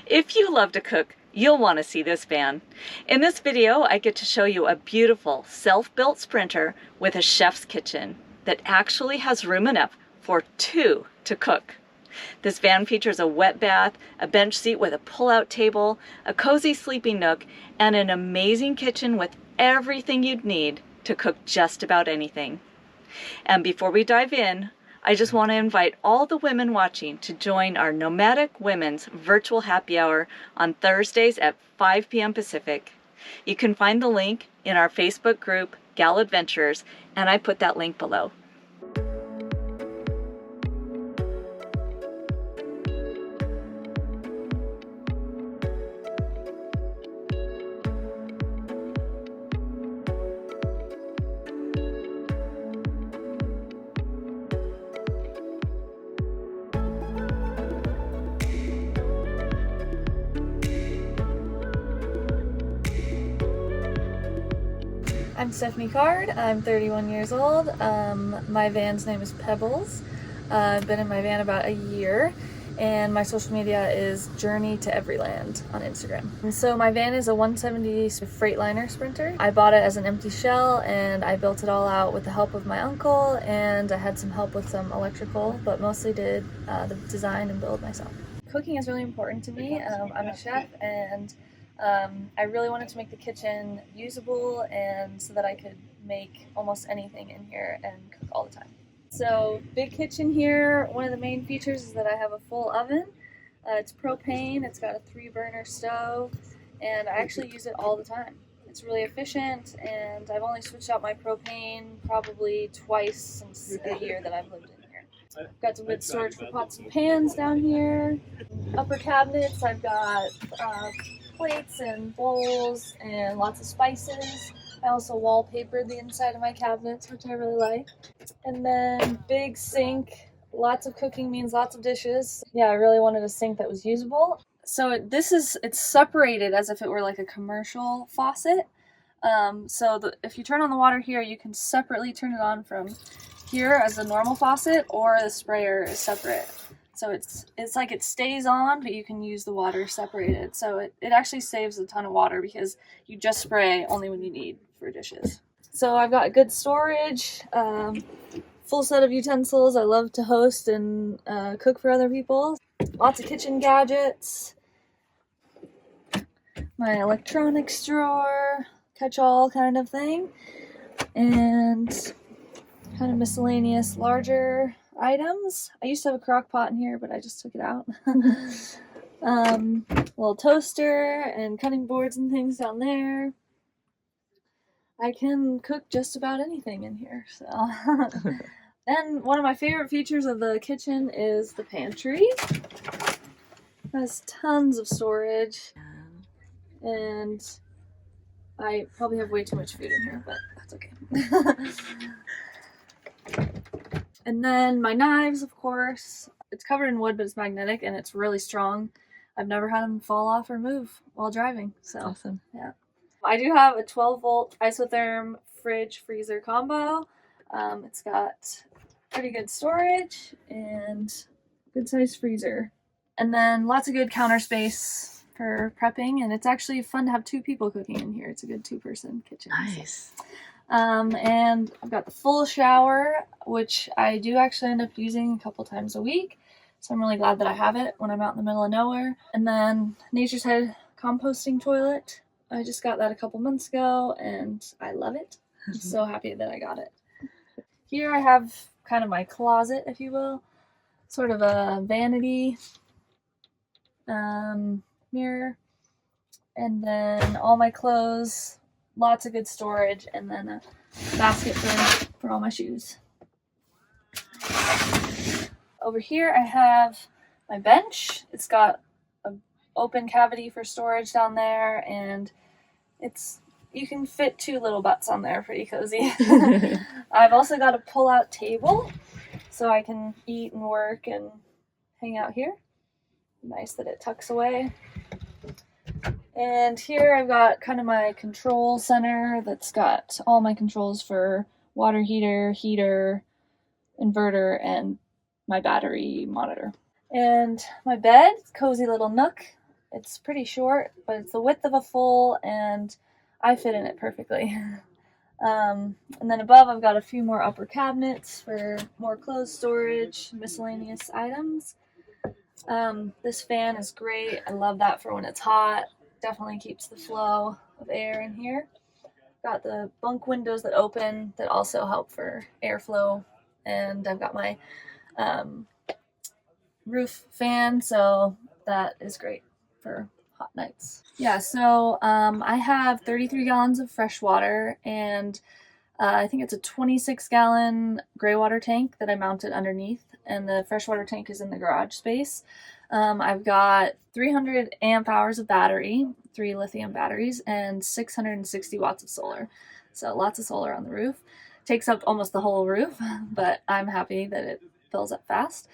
If you love to cook, you'll want to see this van. In this video, I get to show you a beautiful self-built Sprinter with a chef's kitchen that actually has room enough for two to cook. This van features a wet bath, a bench seat with a pull-out table, a cozy sleeping nook, and an amazing kitchen with everything you'd need to cook just about anything. And before we dive in, I just want to invite all the women watching to join our Nomadic Women's Virtual Happy Hour on Thursdays at 5 p.m. Pacific. You can find the link in our Facebook group, Gal Adventurers, and I put that link below. I'm Stephanie Card. I'm 31 years old. My van's name is Pebbles. I've been in my van about a year, and my social media is Journey to Everyland on Instagram. And so my van is a 170 Freightliner Sprinter. I bought it as an empty shell, and I built it all out with the help of my uncle, and I had some help with some electrical, but mostly did the design and build myself. Cooking is really important to me. I'm a chef, and I really wanted to make the kitchen usable and so that I could make almost anything in here and cook all the time. So big kitchen here. One of the main features is that I have a full oven. It's propane. It's got a 3-burner stove, and I actually use it all the time. It's really efficient, and I've only switched out my propane probably twice since a year that I've lived in here. I've got some good storage for pots and pans down here. Upper cabinets, I've got plates and bowls and lots of spices. I also wallpapered the inside of my cabinets, which I really like. And then big sink. Lots of cooking means lots of dishes. Yeah, I really wanted a sink that was usable. So it's separated as if it were like a commercial faucet. If you turn on the water here, you can separately turn it on from here as a normal faucet, or the sprayer is separate. So it's like it stays on, but you can use the water separated. So it actually saves a ton of water because you just spray only when you need for dishes. So I've got good storage, full set of utensils. I love to host and cook for other people. Lots of kitchen gadgets. My electronics drawer, catch-all kind of thing. And kind of miscellaneous larger items. I used to have a crock pot in here, but I just took it out. Little toaster and cutting boards and things down there. I can cook just about anything in here. So, then one of my favorite features of the kitchen is the pantry. It has tons of storage, and I probably have way too much food in here, but that's okay. And then my knives, of course. It's covered in wood, but it's magnetic, and it's really strong. I've never had them fall off or move while driving. So Awesome. Yeah. I do have a 12-volt isotherm fridge-freezer combo. It's got pretty good storage and good-sized freezer. And then lots of good counter space for prepping, and it's actually fun to have 2 people cooking in here. It's a good 2-person kitchen. Nice. And I've got the full shower, which I do actually end up using a couple times a week. So I'm really glad that I have it when I'm out in the middle of nowhere. And then Nature's Head composting toilet. I just got that a couple months ago, and I love it. I'm so happy that I got it. Here I have kind of my closet, if you will. Sort of a vanity mirror. And then all my clothes. Lots of good storage, and then a basket for all my shoes. Over here I have my bench. It's got an open cavity for storage down there, and you can fit 2 little butts on there, pretty cozy. I've also got a pull-out table, so I can eat and work and hang out here. Nice that it tucks away. And here I've got kind of my control center that's got all my controls for water heater, inverter, and my battery monitor. And my bed, cozy little nook. It's pretty short, but it's the width of a full, and I fit in it perfectly. And then above I've got a few more upper cabinets for more clothes storage, miscellaneous items. This fan is great. I love that for when it's hot. Definitely keeps the flow of air in here. Got the bunk windows that open that also help for airflow. And I've got my roof fan, so that is great for hot nights. Yeah, so I have 33 gallons of fresh water, and I think it's a 26-gallon gray water tank that I mounted underneath, and the freshwater tank is in the garage space. I've got 300 amp hours of battery, 3 lithium batteries, and 660 watts of solar. So lots of solar on the roof. Takes up almost the whole roof, but I'm happy that it fills up fast.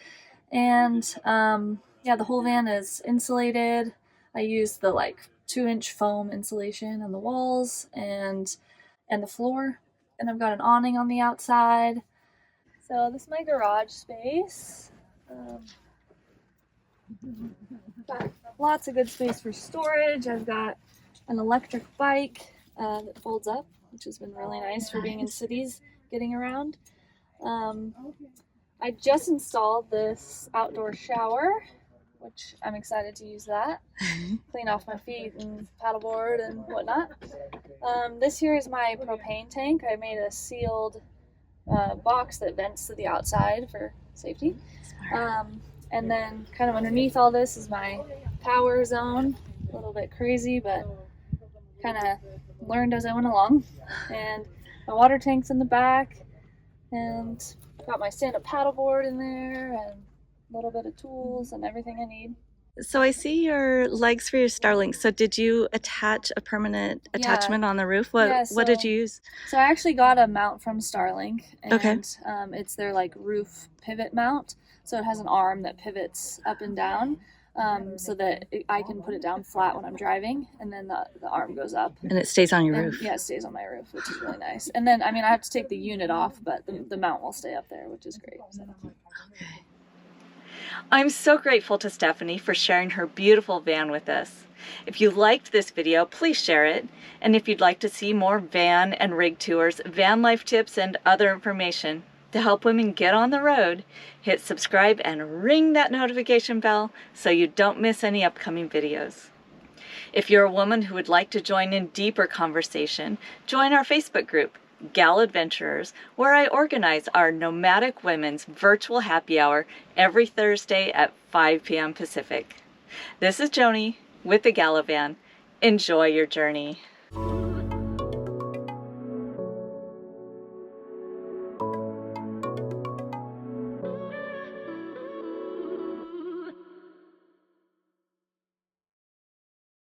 And yeah, the whole van is insulated. I used the like 2-inch foam insulation on the walls and the floor. And I've got an awning on the outside. So this is my garage space. Got lots of good space for storage. I've got an electric bike that folds up, which has been really nice for being in cities, getting around. I just installed this outdoor shower, which I'm excited to use that. Clean off my feet and paddleboard and whatnot. This here is my propane tank. I made a sealed box that vents to the outside for safety. And then kind of underneath all this is my power zone. A little bit crazy, but kind of learned as I went along. And my water tank's in the back, and got my stand-up paddleboard in there, and a little bit of tools and everything I need. So I see your legs for your Starlink. So did you attach a permanent attachment on the roof? What did you use? So I actually got a mount from Starlink, and okay. It's their like roof pivot mount. So it has an arm that pivots up and down, so that I can put it down flat when I'm driving, and then the arm goes up. And it stays on your roof? Yeah, it stays on my roof, which is really nice. And then, I mean, I have to take the unit off, but the mount will stay up there, which is great. So. Okay. I'm so grateful to Stephanie for sharing her beautiful van with us. If you liked this video, please share it. And if you'd like to see more van and rig tours, van life tips, and other information to help women get on the road, hit subscribe and ring that notification bell so you don't miss any upcoming videos. If you're a woman who would like to join in deeper conversation, join our Facebook group, Gal Adventurers, where I organize our nomadic women's virtual happy hour every Thursday at 5 p.m. Pacific. This is Joni with the Galavan. Enjoy your journey.